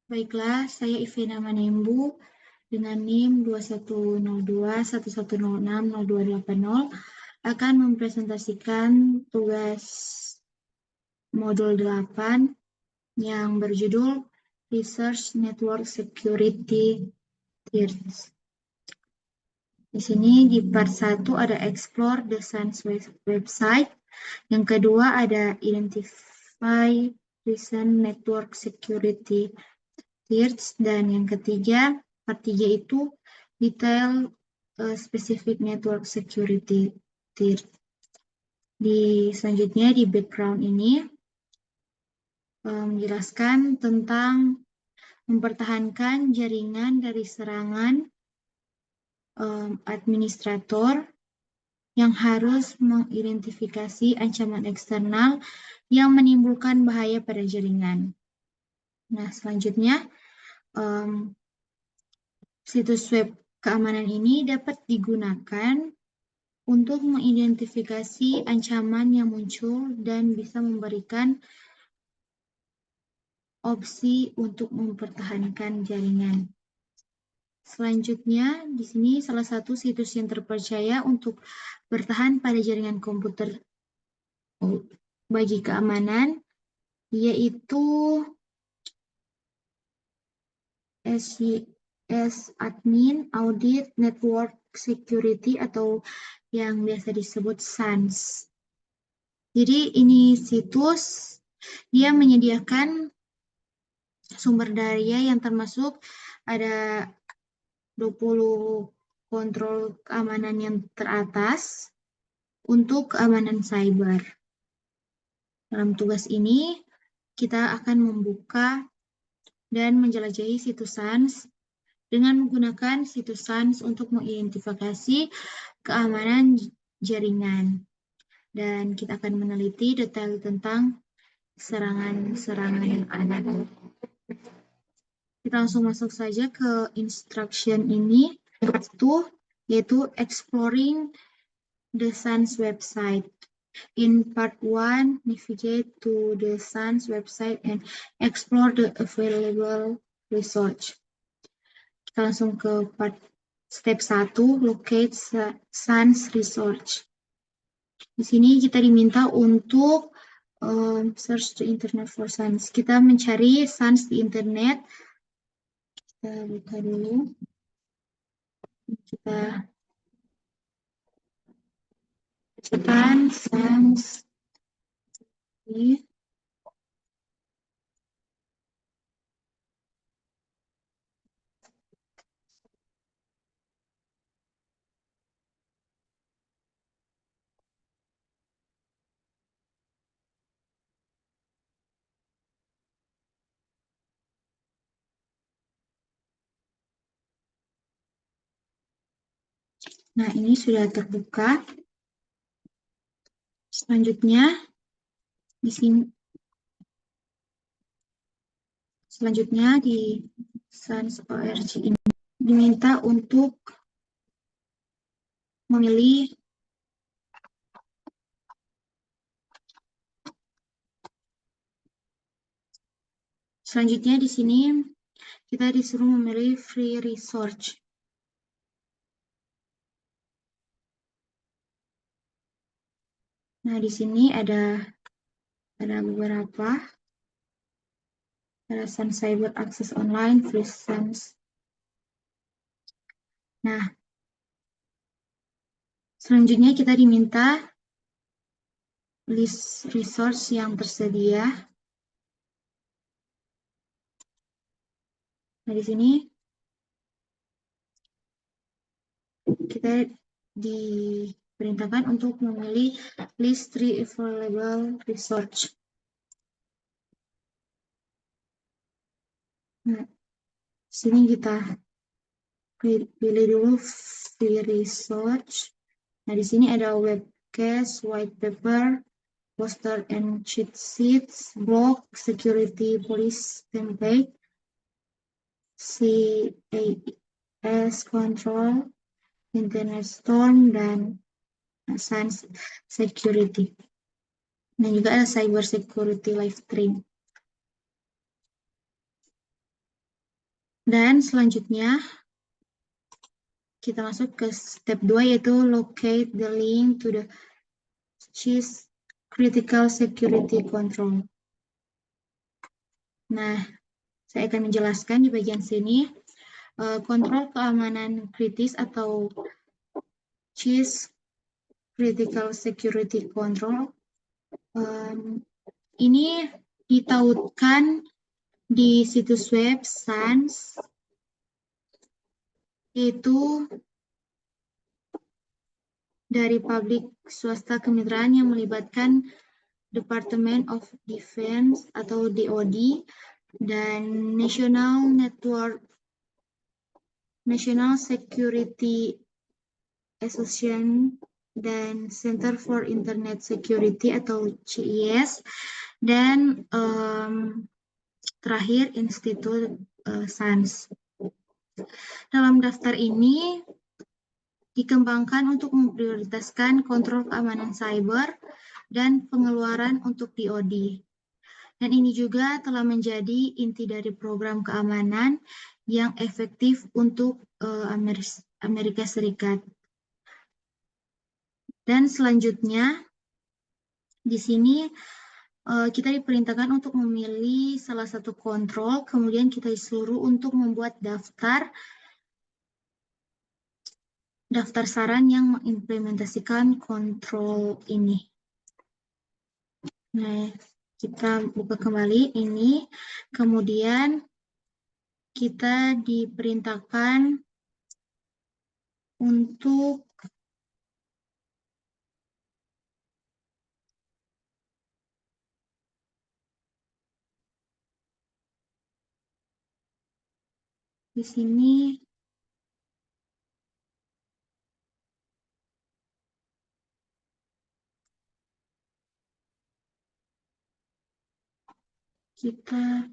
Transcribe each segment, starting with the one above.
Baiklah, saya Ivina Manembu dengan NIM 210211060280 akan mempresentasikan tugas modul 8 yang berjudul Research Network Security Tiers. Di sini di part 1 ada Explore the SANS website, yang kedua ada Identify Recent Network Security Tiers, dan yang ketiga, part 3 itu Detail Specific Network Security Tiers. Selanjutnya di background ini menjelaskan tentang mempertahankan jaringan dari serangan administrator yang harus mengidentifikasi ancaman eksternal yang menimbulkan bahaya pada jaringan. Nah, selanjutnya situs web keamanan ini dapat digunakan untuk mengidentifikasi ancaman yang muncul dan bisa memberikan opsi untuk mempertahankan jaringan. Selanjutnya, di sini salah satu situs yang terpercaya untuk bertahan pada jaringan komputer bagi keamanan, yaitu SYS Admin Audit Network Security atau yang biasa disebut SANS. Jadi ini situs, dia menyediakan sumber daya yang termasuk ada 20 kontrol keamanan yang teratas untuk keamanan cyber. Dalam tugas ini, kita akan membuka dan menjelajahi situs SANS dengan menggunakan situs SANS untuk mengidentifikasi keamanan jaringan. Dan kita akan meneliti detail tentang serangan-serangan yang ada. Kita langsung masuk saja ke instruction ini, yaitu Exploring the SANS website. In part 1, navigate to the SANS website and explore the available research. Kita langsung ke part step 1, locate SANS research. Di sini kita diminta untuk search the internet for SANS. Kita mencari SANS di internet. Kita buka dulu. Kita tekan SANS. Ini. Nah, ini sudah terbuka. Selanjutnya, di sini. Selanjutnya, di SANS.org ini diminta untuk memilih selanjutnya di sini kita disuruh memilih free research. Nah, di sini ada beberapa. Ada SANS Cyber Access Online, Free SANS. Nah, selanjutnya kita diminta list resource yang tersedia. Nah, di sini kita diperintahkan untuk memilih list 3 available research. Nah, sini kita pilih dulu free research. Nah, di sini ada webcast, white paper, poster and cheat sheets, blog, security police template, CAS control, internet storm, dan SANS security. Dan juga ada cyber security live stream. Dan selanjutnya kita masuk ke step 2, yaitu locate the link to the CIS Critical Security Control. Nah, saya akan menjelaskan di bagian sini. Kontrol keamanan kritis atau CIS Critical Security Control ini ditautkan di situs web SANS, yaitu dari publik swasta kemitraan yang melibatkan Department of Defense atau DoD dan National Security Association dan Center for Internet Security atau CIS, dan terakhir Institut SANS. Dalam daftar ini dikembangkan untuk memprioritaskan kontrol keamanan cyber dan pengeluaran untuk DoD. Dan ini juga telah menjadi inti dari program keamanan yang efektif untuk Amerika Serikat. Dan selanjutnya, di sini kita diperintahkan untuk memilih salah satu kontrol, kemudian kita disuruh untuk membuat daftar saran yang mengimplementasikan kontrol ini. Nah, kita buka kembali ini, kemudian kita diperintahkan untuk di sini kita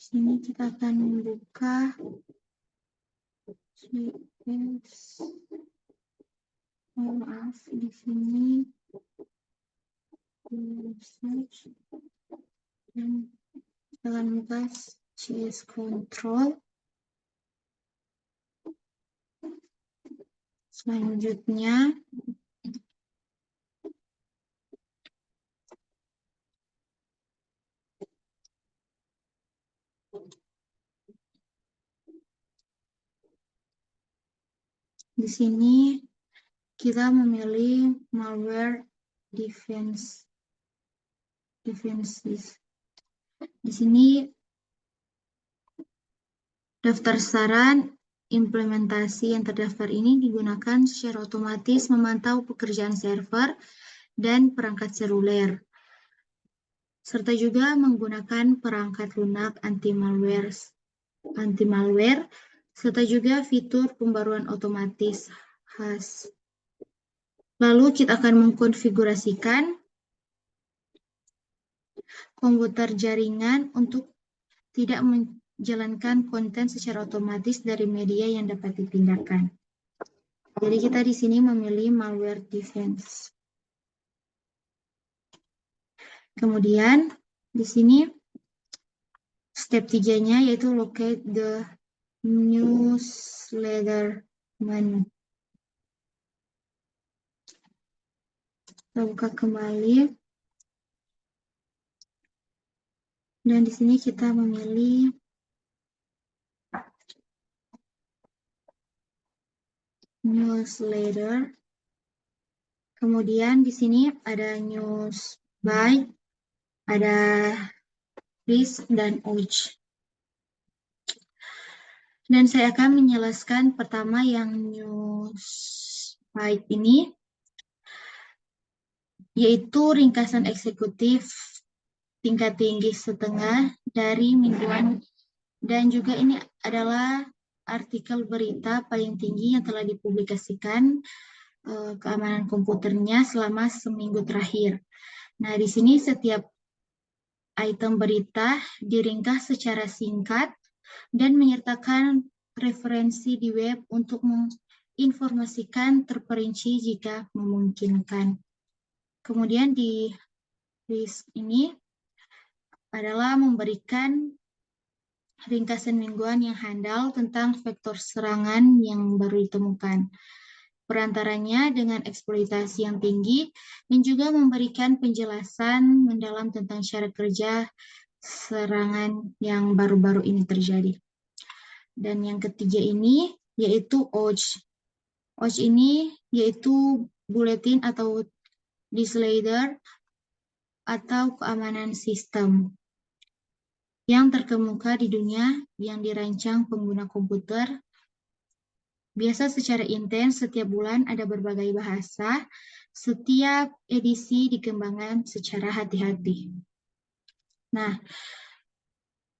sini kita akan membuka maaf di sini search dan kita akan buka CS control. Selanjutnya di sini kita memilih malware defenses. Di sini daftar saran implementasi yang terdaftar ini digunakan secara otomatis memantau pekerjaan server dan perangkat seluler, serta juga menggunakan perangkat lunak anti-malware, serta juga fitur pembaruan otomatis khas. Lalu kita akan mengkonfigurasikan komputer jaringan untuk tidak menjalankan konten secara otomatis dari media yang dapat dipindahkan. Jadi kita di sini memilih malware defense. Kemudian di sini step 3-nya yaitu locate the newsletter menu. Kita buka kembali. Dan di sini kita memilih newsletter. Kemudian di sini ada news by, ada risk dan ouch. Dan saya akan menjelaskan pertama yang news by ini, yaitu ringkasan eksekutif tingkat tinggi setengah dari mingguan, dan juga ini adalah artikel berita paling tinggi yang telah dipublikasikan keamanan komputernya selama seminggu terakhir. Nah, di sini setiap item berita diringkas secara singkat dan menyertakan referensi di web untuk diinformasikan terperinci jika memungkinkan. Kemudian di list ini adalah memberikan ringkasan mingguan yang handal tentang vektor serangan yang baru ditemukan. Perantaranya dengan eksploitasi yang tinggi dan juga memberikan penjelasan mendalam tentang cara kerja serangan yang baru-baru ini terjadi. Dan yang ketiga ini yaitu OJ. OJ ini yaitu Bulletin atau Disclaimer atau keamanan sistem yang terkemuka di dunia yang dirancang pengguna komputer. Biasa secara intens setiap bulan ada berbagai bahasa, setiap edisi dikembangkan secara hati-hati. Nah,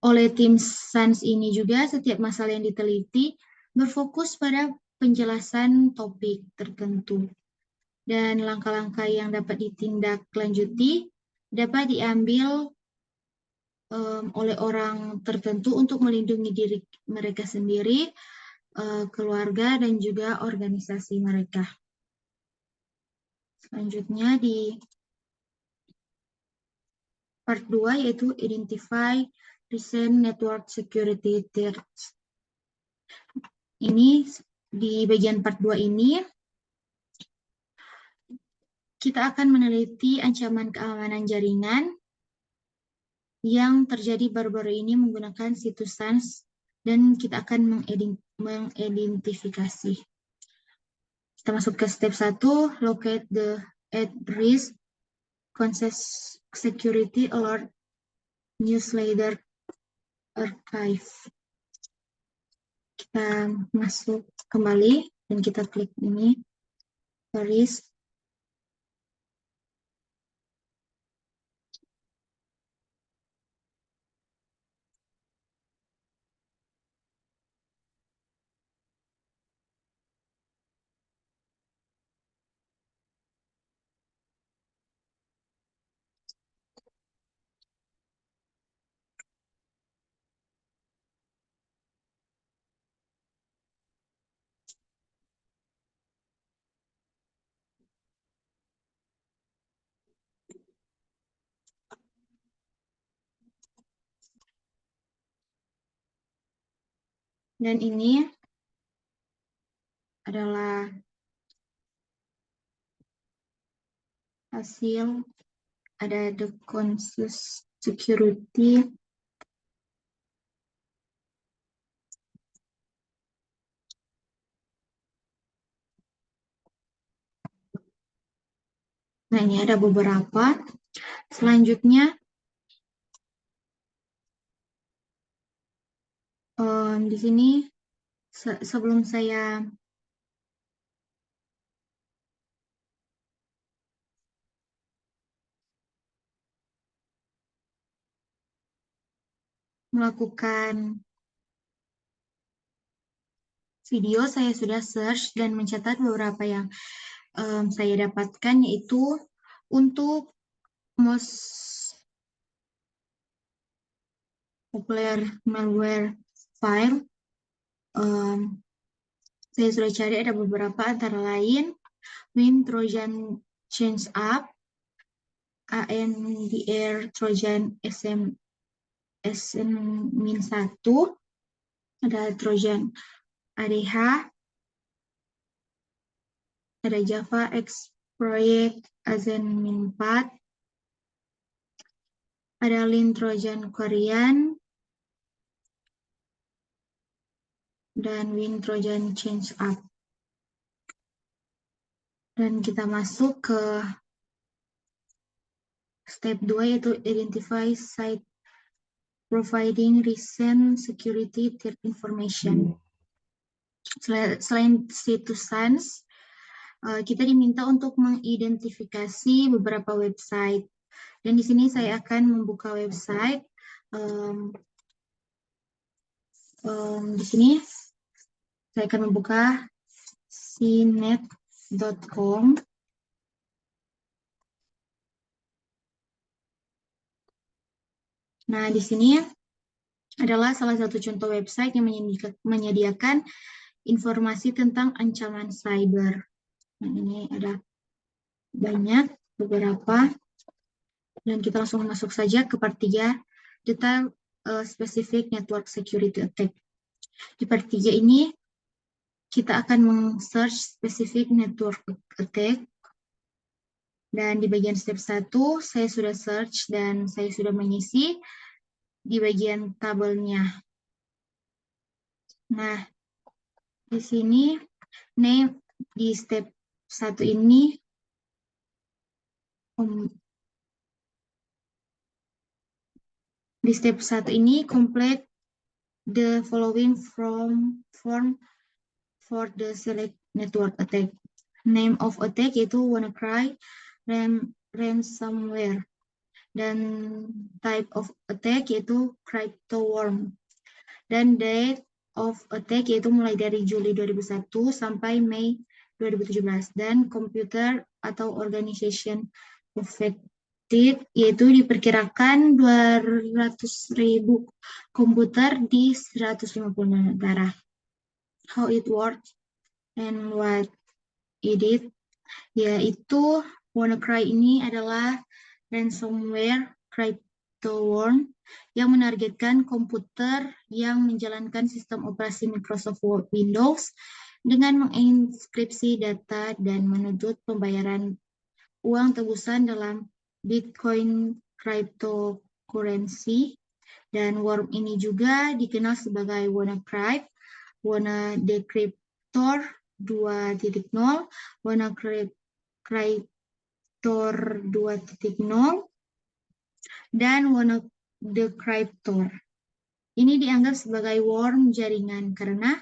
oleh tim SANS ini juga setiap masalah yang diteliti berfokus pada penjelasan topik tertentu. Dan langkah-langkah yang dapat ditindaklanjuti dapat diambil oleh orang tertentu untuk melindungi diri mereka sendiri, keluarga, dan juga organisasi mereka. Selanjutnya di part 2 yaitu Identify Recent Network Security Threats. Ini di bagian part 2 ini kita akan meneliti ancaman keamanan jaringan yang terjadi baru-baru ini menggunakan situs SANS dan kita akan mengidentifikasi. Kita masuk ke step 1, locate the at-risk security alert newsletter archive. Kita masuk kembali dan kita klik ini, risk. Dan ini adalah hasil, ada the conscious security. Nah, ini ada beberapa. Selanjutnya, di sini sebelum saya melakukan video, saya sudah search dan mencatat beberapa yang saya dapatkan, yaitu untuk most popular malware file. Saya sudah cari ada beberapa, antara lain Win Trojan Change Up, ANDR Trojan SM-1, ada Trojan ADH, ada Java X-Project AZEN-4, ada Lin Trojan Korean, dan Win Trojan Change Up. Dan kita masuk ke step 2 yaitu Identify Site Providing Recent Security Threat Information. Selain situs SANS, kita diminta untuk mengidentifikasi beberapa website. Dan di sini saya akan membuka website. Di sini saya akan membuka cnet.com. Nah, di sini adalah salah satu contoh website yang menyediakan informasi tentang ancaman cyber. Nah, ini ada banyak beberapa, dan kita langsung masuk saja ke part 3, detail specific network security attack. Di part 3 ini kita akan meng-search specific network attack, dan di bagian step 1 saya sudah search dan saya sudah mengisi di bagian tabelnya. Nah, di sini name di step 1 ini complete the following form for the select network attack. Name of attack yaitu WannaCry, ransomware, dan type of attack yaitu CryptoWorm, dan date of attack yaitu mulai dari Juli 2001 sampai Mei 2017, dan computer atau organization affected yaitu diperkirakan 200.000 komputer di 150 negara. How it works and what it is, yaitu WannaCry ini adalah ransomware CryptoWorm yang menargetkan komputer yang menjalankan sistem operasi Microsoft Windows dengan menginskripsi data dan menuntut pembayaran uang tebusan dalam Bitcoin cryptocurrency. Dan worm ini juga dikenal sebagai WannaCry, WannaDecryptor 2.0, WannaCryptor 2.0, dan WannaDecryptor. Ini dianggap sebagai worm jaringan karena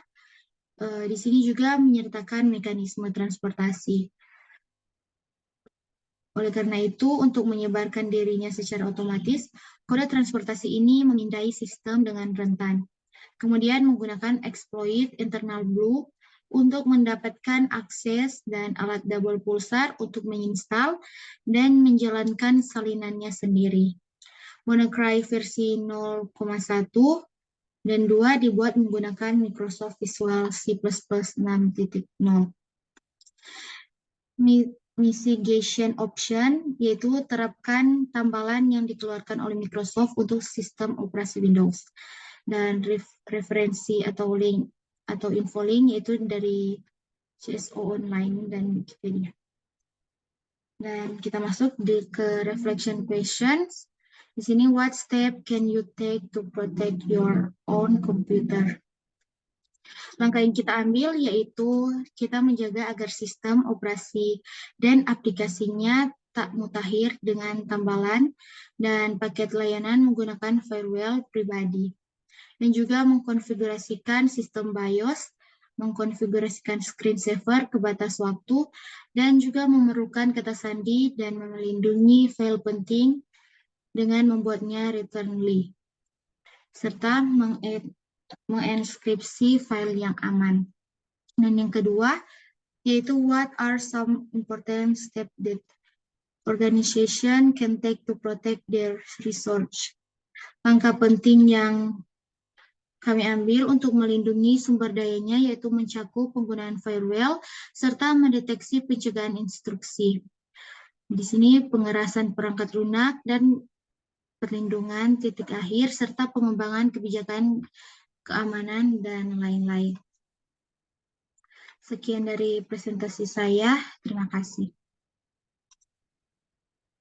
di sini juga menyertakan mekanisme transportasi. Oleh karena itu, untuk menyebarkan dirinya secara otomatis, kode transportasi ini memindai sistem dengan rentan. Kemudian menggunakan exploit internal blue untuk mendapatkan akses dan alat double pulsar untuk menginstal dan menjalankan salinannya sendiri. WannaCry versi 0,1 dan 2 dibuat menggunakan Microsoft Visual C++ 6.0. Mitigation option yaitu terapkan tambalan yang dikeluarkan oleh Microsoft untuk sistem operasi Windows. Dan referensi atau link atau info link yaitu dari CSO Online dan Wikipedia. Dan kita masuk ke reflection questions. Di sini, what step can you take to protect your own computer? Langkah yang kita ambil yaitu kita menjaga agar sistem operasi dan aplikasinya tak mutakhir dengan tambalan dan paket layanan menggunakan firewall pribadi. Dan juga mengkonfigurasikan sistem BIOS, mengkonfigurasikan screensaver ke batas waktu, dan juga memerlukan kata sandi dan melindungi file penting dengan membuatnya return-ly, serta menginskripsi file yang aman. Dan yang kedua, yaitu what are some important steps that organization can take to protect their resource. Langkah penting yang kami ambil untuk melindungi sumber dayanya yaitu mencakup penggunaan firewall serta mendeteksi pencegahan instruksi. Di sini pengerasan perangkat lunak dan perlindungan titik akhir serta pengembangan kebijakan keamanan dan lain-lain. Sekian dari presentasi saya. Terima kasih.